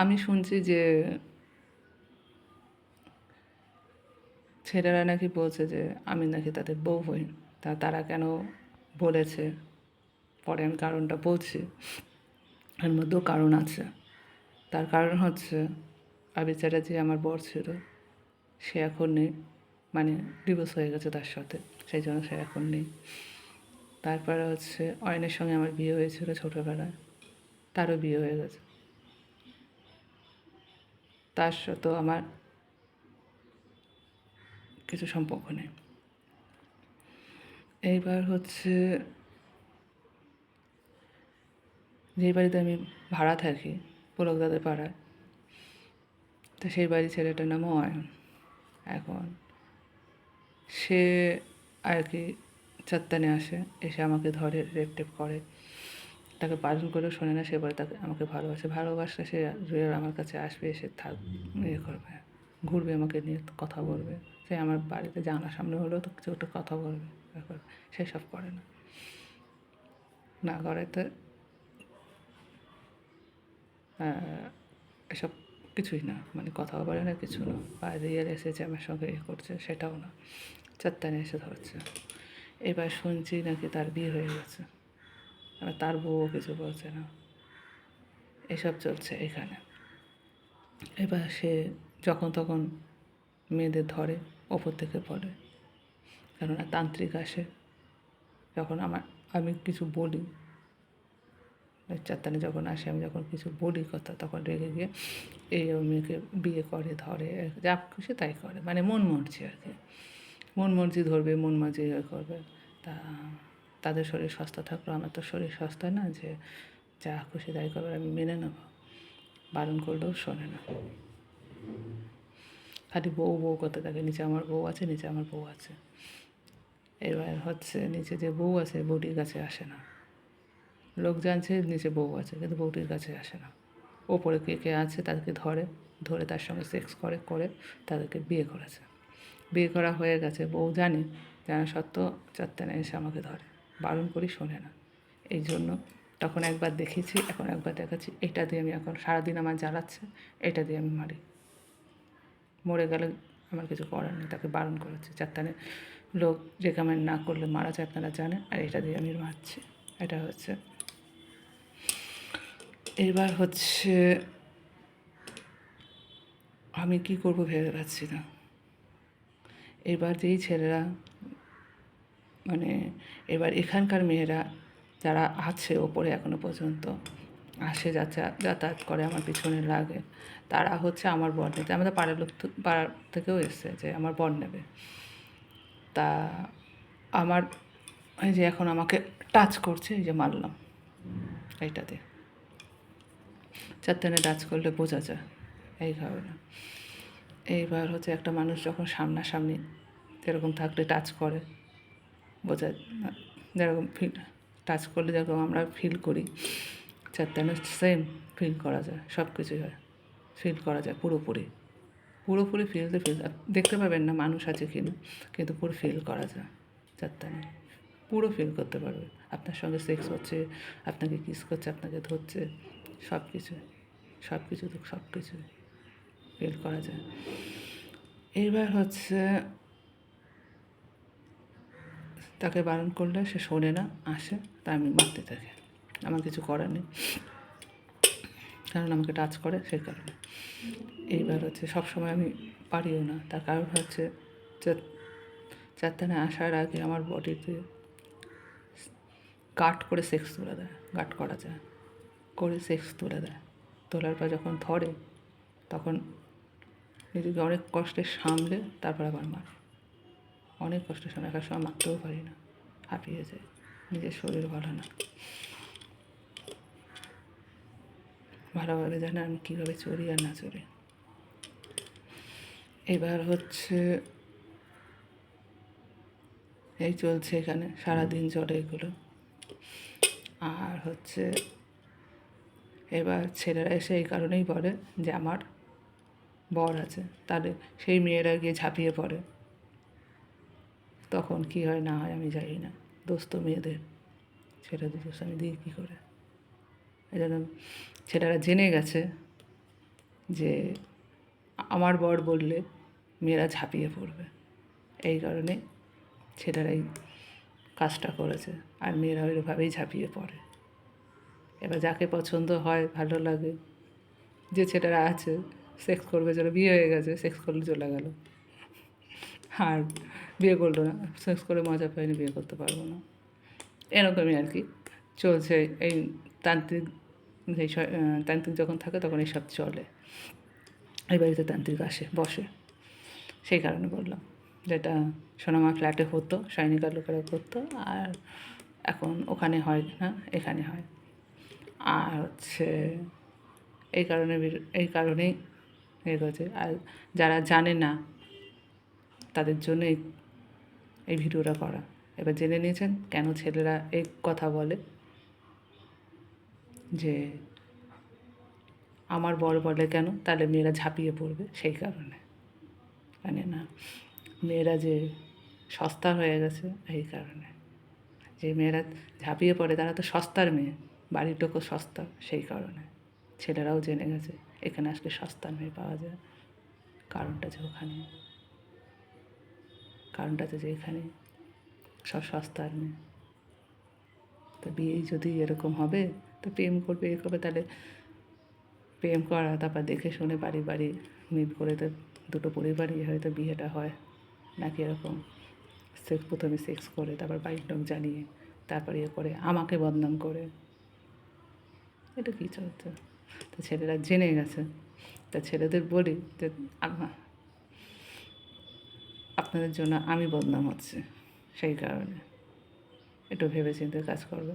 আমি শুনছি যে ছেলেরা নাকি বলছে যে আমি নাকি তাদের বউ হই। তারা কেন বলেছে, পরে আমি কারণটা বলছি। এর মধ্যেও কারণ আছে। তার কারণ হচ্ছে আবির চ্যাটার্জি আমার বর ছিল, সে এখন নেই, মানে ডিভোর্স হয়ে গেছে তার সাথে, সেই জন্য সে এখন নেই। তারপরে হচ্ছে অয়নের সঙ্গে আমার বিয়ে হয়েছিল ছোটোবেলায়, তারও বিয়ে হয়ে গেছে। তার সাথেও আমার কিছু সম্পর্ক নেই। এইবার হচ্ছে যেই বাড়িতে আমি ভাড়া থাকি পুলকদাদের পাড়ায়, তো সেই বাড়ির ছেলেটার নামও অয়ন। এখন সে আর কি চাত্তানে আসে, এসে আমাকে ধরে রেপ টেপ করে, তাকে বারণ করেও শোনে না। সে বলে তাকে আমাকে ভালোবাসলে সে আমার কাছে আসবে, এসে ইয়ে করবে, ঘুরবে, আমাকে নিয়ে কথা বলবে, সে আমার বাড়িতে জানার সামনে হলেও তো কিছু একটা কথা বলবে, সেসব করে না। না করে তো এসব কিছুই না, মানে কথাও বলে না, কিছু না। বা রিয়েল এসেছে আমার সঙ্গে ইয়ে করছে, সেটাও না, চাত্তানে এসে ধরছে। এবার শুনছি নাকি তার বিয়ে হয়ে গেছে, আর তার বউও কিছু বলছে না, এসব চলছে এখানে। এবার সে যখন তখন মেয়েদের ধরে, ওপর থেকে পড়ে, কেননা তান্ত্রিক আসে। যখন আমি কিছু বলি, চারটানে যখন আসে, আমি যখন কিছু বলি কথা, তখন রেগে গিয়ে এই মেয়েকে বিয়ে করে, ধরে, যা খুশি তাই করে, মানে মন মর্জি আর কি, মন মর্জি ধরবে, মন মর্জি ইয়ে করবে। তা তাদের শরীর সস্তা থাকলো, আমার তো শরীর সস্তা না যে যা খুশি তাই করবে আমি মেনে নেব। বারণ করলেও শোনে না, খালি বউ বউ করতে থাকে, নিচে আমার বউ আছে, নিচে আমার বউ আছে। এবার হচ্ছে নিচে যে বউ আছে বউটির কাছে আসে না, লোক জানছে নিচে বউ আছে, কিন্তু বউটির কাছে আসে না। ওপরে কে কে আছে তাদেরকে ধরে, ধরে তার সঙ্গে সেক্স করে, করে তাদেরকে বিয়ে করেছে। বিয়ে করা হয়ে গেছে, বউ জানে, জানা সত্ত্বেও চারটানে এসে আমাকে ধরে, বারণ করি শোনে না। এই জন্য তখন একবার দেখেছি, এখন একবার দেখাচ্ছি, এটা দিয়ে আমি এখন সারাদিন আমার জ্বালাচ্ছে, এটা দিয়ে আমি মারি। মরে গেলে আমার কিছু করার নেই, তাকে বারণ করেছে। চারটানে লোক রেকমেন্ড না করলে মারা যায়, আপনারা জানেন, আর এটা দিয়ে আমি মারছি। এটা হচ্ছে, এবার হচ্ছে আমি কি করব ভেবে পাচ্ছি না। এবার যেই ছেলেরা, মানে এবার এখানকার মেয়েরা যারা আছে ওপরে এখনও পর্যন্ত আসে, যাতায়াত করে, আমার পিছনে লাগে, তারা হচ্ছে আমার বর নিতে, আমাদের পাড়ার লোক পাড়ার থেকেও এসছে যে আমার বর নেবে। তা আমার এই যে এখন আমাকে টাচ করছে, এই যে মারলাম এইটাতে, চারটানে টাচ করলে বোঝা যায় এই কারণে। এইবার হচ্ছে একটা মানুষ যখন সামনাসামনি যেরকম থাকলে টাচ করে, বোঝা, যেরকম ফিল, টাচ করলে যেরকম আমরা ফিল করি, চারটানে সেম ফিল করা যায়, সব কিছুই হয়, ফিল করা যায় পুরোপুরি, পুরোপুরি ফিল দেখতে পাবেন না মানুষ আছে কিনা, কিন্তু পুরো ফিল করা যায় চারটানে, পুরো ফিল করতে পারবে। আপনার সঙ্গে সেক্স হচ্ছে, আপনাকে কিস করছে, আপনাকে ধরছে, সব কিছু, সব কিছু তো সব কিছু ফিল করা যায়। এইবার হচ্ছে তাকে বারণ করলে সে শোনে না, আসে, তা আমি মারতে থাকি, আমার কিছু করার নেই, কারণ আমাকে টাচ করে সেই কারণে। এইবার হচ্ছে সবসময় আমি পারিও না, তার কারণ হচ্ছে চারটানে আসার আগে আমার বডিতে গাট করে সেক্স তুলে দেয়, গাট করা যায়, করে সেক্স তুলে দেয়। তোলার পর যখন ধরে তখন নিজেকে অনেক কষ্টে সামলে তারপর আবার মারে, অনেক কষ্টে সামলে, একার সময় মারতেও পারি না, হাঁপিয়ে যায়, নিজের শরীর ভালো না, ভালোভাবে জানে আমি কীভাবে চড়ি আর না চড়ি। এবার হচ্ছে এই চলছে এখানে, সারাদিন চলে এগুলো। আর হচ্ছে এবার ছেলেরা এসে এই কারণেই বলে যে আমার বর আছে, তাহলে সেই মেয়েরা গিয়ে ঝাঁপিয়ে পড়ে, তখন কী হয় না হয় আমি জানি না, দোষ তো মেয়েদের, সেটা দোষ আমি দিই কী করে। এই জন্য ছেলেরা জেনে গেছে যে আমার বর বললে মেয়েরা ঝাঁপিয়ে পড়বে, এই কারণে ছেলেরা এই কাজটা করেছে, আর মেয়েরা ওইভাবেই ঝাঁপিয়ে পড়ে। এবার যাকে পছন্দ হয়, ভালো লাগে, যে ছেলেরা আছে সেক্স করবে, যারা বিয়ে হয়ে গেছে সেক্স করলে চলে গেল, আর বিয়ে করলো না, সেক্স করে মজা পায়নি, বিয়ে করতে পারবো না, এরকমই আর কি চলছে। এই তান্ত্রিক এই তান্ত্রিক যখন থাকে তখন এইসব চলে, এই বাড়িতে তান্ত্রিক আসে বসে, সেই কারণে বললাম। যেটা সোনামা ফ্ল্যাটে হতো, সৈনিকা লোকেরা করতো, আর এখন ওখানে হয় না, এখানে হয়। আর হচ্ছে এই কারণেই হয়েছে। আর যারা জানে না তাদের জন্য এই ভিডিওটা করা। এবার জেনে নিয়েছেন কেন ছেলেরা এই কথা বলে যে আমার বর বলে কেন, তাহলে মেয়েরা ঝাঁপিয়ে পড়বে, সেই কারণে। মানে না, মেয়েরা যে সস্তা হয়ে গেছে এই কারণে, যে মেয়েরা ঝাঁপিয়ে পড়ে তারা তো সস্তার মেয়ে, বাড়ির লোকও সস্তা, সেই কারণে ছেলেরাও জেনে গেছে এখানে আজকে সস্তার মেয়ে পাওয়া যায়। কারণটা যে এখানে সব সস্তার মেয়ে। তো বিয়েই যদি এরকম হবে, তো প্রেম করবে এ করবে, তাহলে প্রেম করা, তারপর দেখে শুনে বাড়ি মিল করে তো দুটো পরিবারই হয়তো বিয়েটা হয়, নাকি এরকম প্রথমে সেক্স করে তারপর বাড়ির লোক জানিয়ে তারপর ইয়ে করে আমাকে বদনাম করে, এটা কী চলছে? তো ছেলেরা জেনে গেছে। তা ছেলেদের বলি যে আপনাদের জন্য আমি বদনাম হচ্ছে, সেই কারণে একটু ভেবেচিন্তে কাজ করবে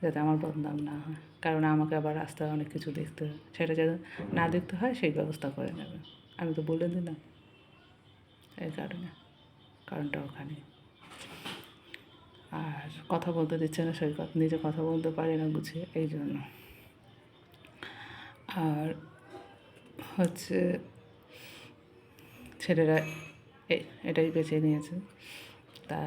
যাতে আমার বদনাম না হয়। কারণ আমাকে আবার রাস্তায় অনেক কিছু দেখতে হয়, সেটা যাতে না দেখতে হয় সেই ব্যবস্থা করে নেবে। আমি তো বলে দিলাম, এই কারণটা ওখানে। আর কথা বলতে দিচ্ছে না সৈকত, নিজে কথা বলতে পারে না গুছিয়ে, এই জন্য। আর হচ্ছে ছেলেরা এটাই বেছে নিয়েছে, তা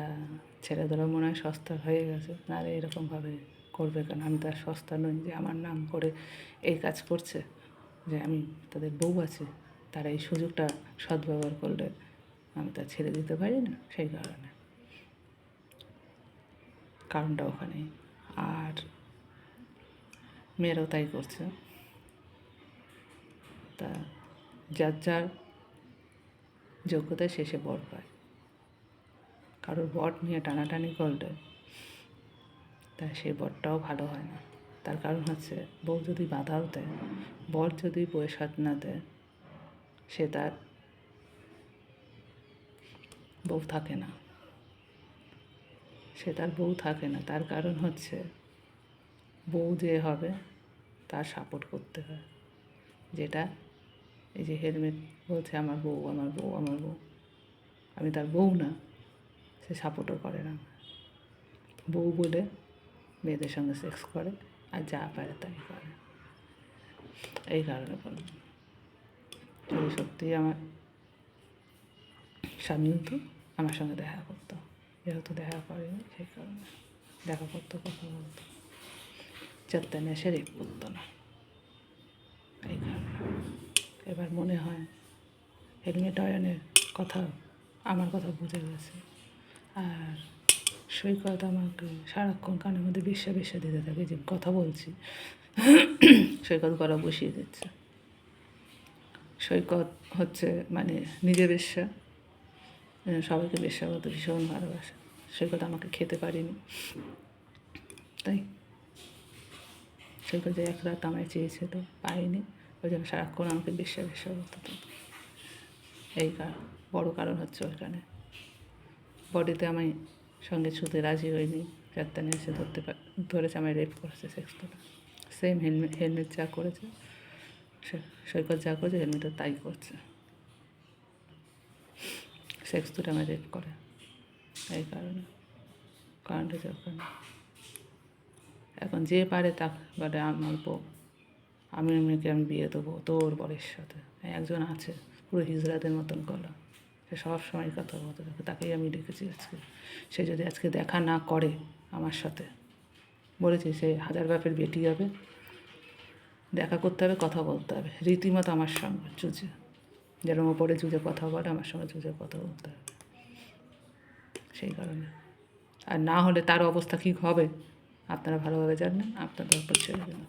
ছেলেদেরও মনে হয় সস্তা হয়ে গেছে, নাহলে এরকমভাবে করবে কেন? আমি তো আর সস্তা নই যে আমার নাম করে এই কাজ করছে, যে আমি তাদের বউ আছে, তারা এই সুযোগটা সদ্ব্যবহার করলে আমি তা ছেড়ে দিতে পারি না, সেই কারণটা ওখানেই। আর মেয়েরাও তাই করছে। তা যার যোগ্যতায় শেষে বর পায়, কারোর বর নিয়ে টানাটানি করলে তাই সেই বরটাও ভালো হয় না। তার কারণ হচ্ছে বউ যদি বাধাও দেয়, বর যদি বউয়ের সাথ না দেয়, সে তার বউ থাকে না, তার কারণ হচ্ছে বউ যে হবে তার সাপোর্ট করতে হয়। যেটা এই যে হেলমেট বলছে আমার বউ, আমি তার বউ না, সে সাপোর্টও করে না। বউ বলে মেয়েদের সঙ্গে সেক্স করে, আর যা পারে তাই করে, এই কারণে বললাম। যদি সত্যিই আমার স্বামী হতো, আমার সঙ্গে দেখা করতো, যেহেতু দেখা করেনি সেই কারণে দেখা করতো, কথা বলতো, যাতে নেশে রেপ করতো না, এই কারণে। এবার মনে হয় হেলমেট অয়নের কথা আমার কথা বুঝে গেছে, আর সৈকত আমাকে সারাক্ষণ কানের মধ্যে বেশ্যা দিতে থাকে, যে কথা বলছি সৈকত গলা বসিয়ে দিচ্ছে। সৈকত হচ্ছে মানে নিজে বেশ্যা, সবাইকে বেশ্যা বলতে ভীষণ ভালোবাসে। সৈকত আমাকে খেতে পারিনি, তাই সৈকত যে এক রাত আমায় চেয়েছিল, পাইনি, ওই জন্য সারাক্ষণ আমাকে বেশ্যা বলতে। এই বড় কারণ হচ্ছে ওইখানে। বডিতে আমি সঙ্গে ছুতে রাজি হইনি, চারটানে এসে ধরেছে আমায় রেপ করেছে, সেক্স করে। সেম হেলমেট যা করেছে, সৈকত যা করেছে হেলমেটও তাই করছে, সেক্স দুটো আমায় রেপ করে, এই কারণটা যে ওখানে। এখন যে পারে তা বলে আমার বউ, আমি মেয়েকে আমি বিয়ে দেবো তোর বরের সাথে। একজন আছে পুরো হিজড়াদের মতন গলা, সে সব সময় কথা বলতে থাকে, তাকেই আমি ডেকেছি আজকে। সে যদি আজকে দেখা না করে আমার সাথে, বলেছি সে 1000 বাপের বেটি হবে, দেখা করতে হবে, কথা বলতে হবে রীতিমতো আমার সঙ্গে জুজে, যেরকম ওপরে জুজে কথা বলে আমার সঙ্গে জুজে কথা বলতে হবে, সেই কারণে। আর না হলে তার অবস্থা কী হবে আপনারা ভালোভাবে জানেন, আপনাদের উপর ছেড়ে দিন।